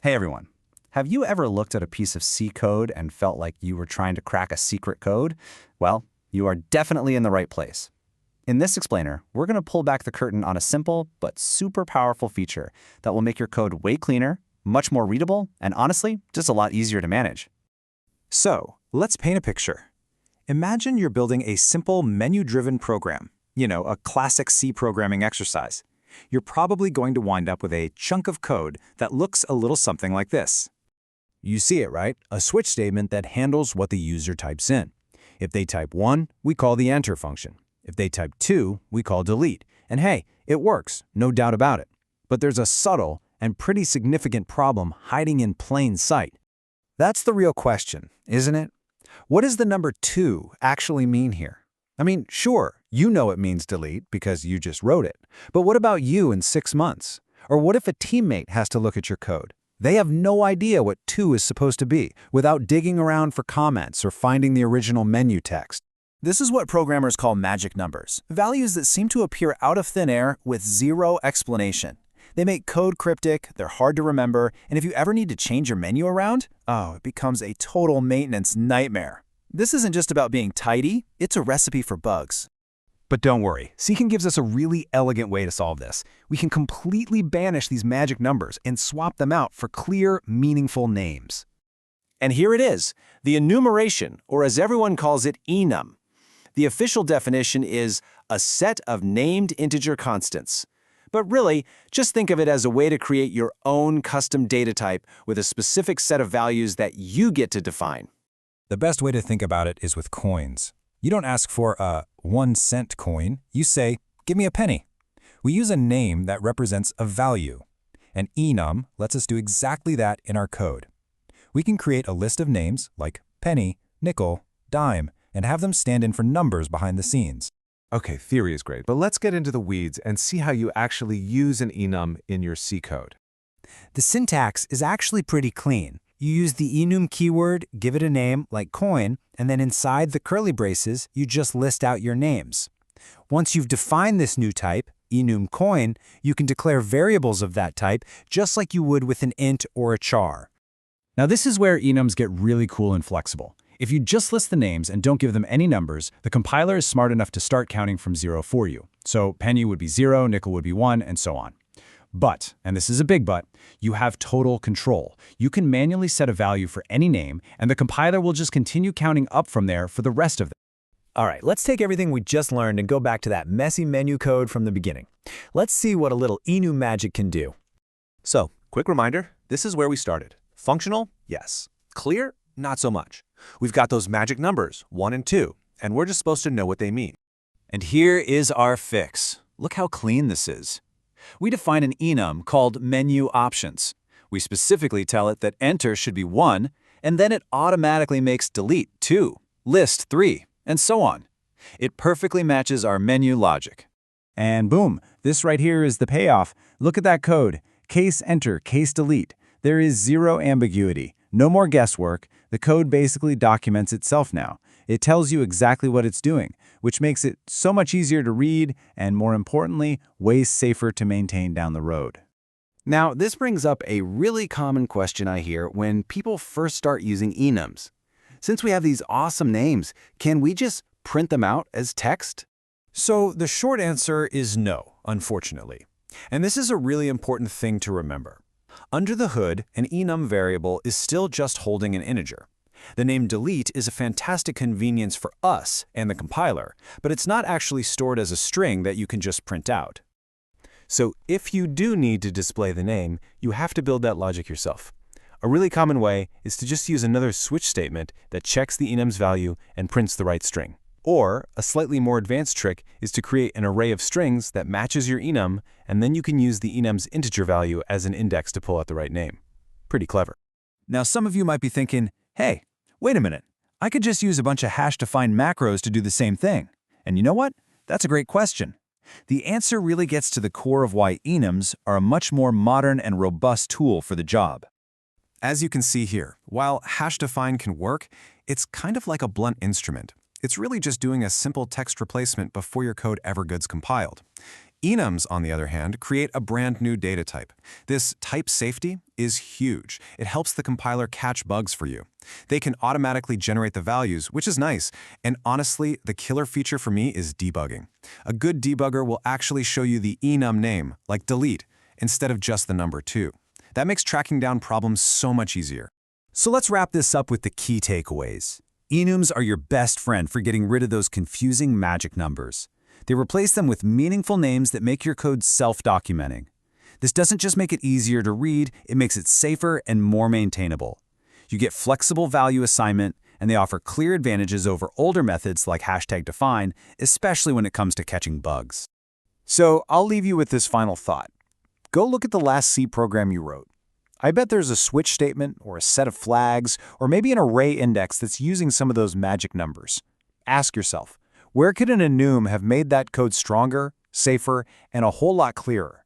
Hey everyone. Have you ever looked at a piece of C code and felt like you were trying to crack a secret code? Well, you are definitely in the right place. In this explainer, we're going to pull back the curtain on a simple but super powerful feature that will make your code way cleaner, much more readable, and honestly, just a lot easier to manage. So, let's paint a picture. Imagine you're building a simple menu-driven program, a classic C programming exercise. You're probably going to wind up with a chunk of code that looks a little something like this. You see it, right? A switch statement that handles what the user types in. If they type 1, we call the enter function. If they type 2, we call delete. And hey, it works, no doubt about it. But there's a subtle and pretty significant problem hiding in plain sight. That's the real question, isn't it? What does the number 2 actually mean here? I mean, sure, you know it means delete because you just wrote it. But what about you in 6 months? Or what if a teammate has to look at your code? They have no idea what 2 is supposed to be without digging around for comments or finding the original menu text. This is what programmers call magic numbers, values that seem to appear out of thin air with zero explanation. They make code cryptic, they're hard to remember, and if you ever need to change your menu around, it becomes a total maintenance nightmare. This isn't just about being tidy, it's a recipe for bugs. But don't worry, Seeking gives us a really elegant way to solve this. We can completely banish these magic numbers and swap them out for clear, meaningful names. And here it is, the enumeration, or as everyone calls it, enum. The official definition is a set of named integer constants. But really, just think of it as a way to create your own custom data type with a specific set of values that you get to define. The best way to think about it is with coins. You don't ask for a 1-cent coin, you say, give me a penny. We use a name that represents a value. And enum lets us do exactly that in our code. We can create a list of names like penny, nickel, dime, and have them stand in for numbers behind the scenes. Okay, theory is great, but let's get into the weeds and see how you actually use an enum in your C code. The syntax is actually pretty clean. You use the enum keyword, give it a name like coin, and then inside the curly braces, you just list out your names. Once you've defined this new type, enum coin, you can declare variables of that type just like you would with an int or a char. Now this is where enums get really cool and flexible. If you just list the names and don't give them any numbers, the compiler is smart enough to start counting from 0 for you. So penny would be 0, nickel would be 1, and so on. But, and this is a big but, you have total control. You can manually set a value for any name, and the compiler will just continue counting up from there for the rest of them. All right, let's take everything we just learned and go back to that messy menu code from the beginning. Let's see what a little enum magic can do. So, quick reminder, this is where we started. Functional? Yes. Clear? Not so much. We've got those magic numbers, 1 and 2, and we're just supposed to know what they mean. And here is our fix. Look how clean this is. We define an enum called menu options. We specifically tell it that enter should be 1, and then it automatically makes delete 2, list 3, and so on. It perfectly matches our menu logic. And boom, this right here is the payoff. Look at that code. Case enter, case delete. There is zero ambiguity. No more guesswork. The code basically documents itself now. It tells you exactly what it's doing, which makes it so much easier to read and, more importantly, way safer to maintain down the road. Now, this brings up a really common question I hear when people first start using enums. Since we have these awesome names, can we just print them out as text? So the short answer is no, unfortunately. And this is a really important thing to remember. Under the hood, an enum variable is still just holding an integer. The name delete is a fantastic convenience for us and the compiler, but it's not actually stored as a string that you can just print out. So if you do need to display the name, you have to build that logic yourself. A really common way is to just use another switch statement that checks the enum's value and prints the right string. Or a slightly more advanced trick is to create an array of strings that matches your enum, and then you can use the enum's integer value as an index to pull out the right name. Pretty clever. Now some of you might be thinking, hey, wait a minute, I could just use a bunch of hash-defined macros to do the same thing. And you know what? That's a great question. The answer really gets to the core of why enums are a much more modern and robust tool for the job. As you can see here, while hash-define can work, it's kind of like a blunt instrument. It's really just doing a simple text replacement before your code ever gets compiled. Enums, on the other hand, create a brand new data type. This type safety is huge. It helps the compiler catch bugs for you. They can automatically generate the values, which is nice. And honestly, the killer feature for me is debugging. A good debugger will actually show you the enum name, like delete, instead of just the number 2. That makes tracking down problems so much easier. So let's wrap this up with the key takeaways. Enums are your best friend for getting rid of those confusing magic numbers. They replace them with meaningful names that make your code self-documenting. This doesn't just make it easier to read, it makes it safer and more maintainable. You get flexible value assignment, and they offer clear advantages over older methods like #define, especially when it comes to catching bugs. So I'll leave you with this final thought. Go look at the last C program you wrote. I bet there's a switch statement or a set of flags or maybe an array index that's using some of those magic numbers. Ask yourself, where could an enum have made that code stronger, safer, and a whole lot clearer?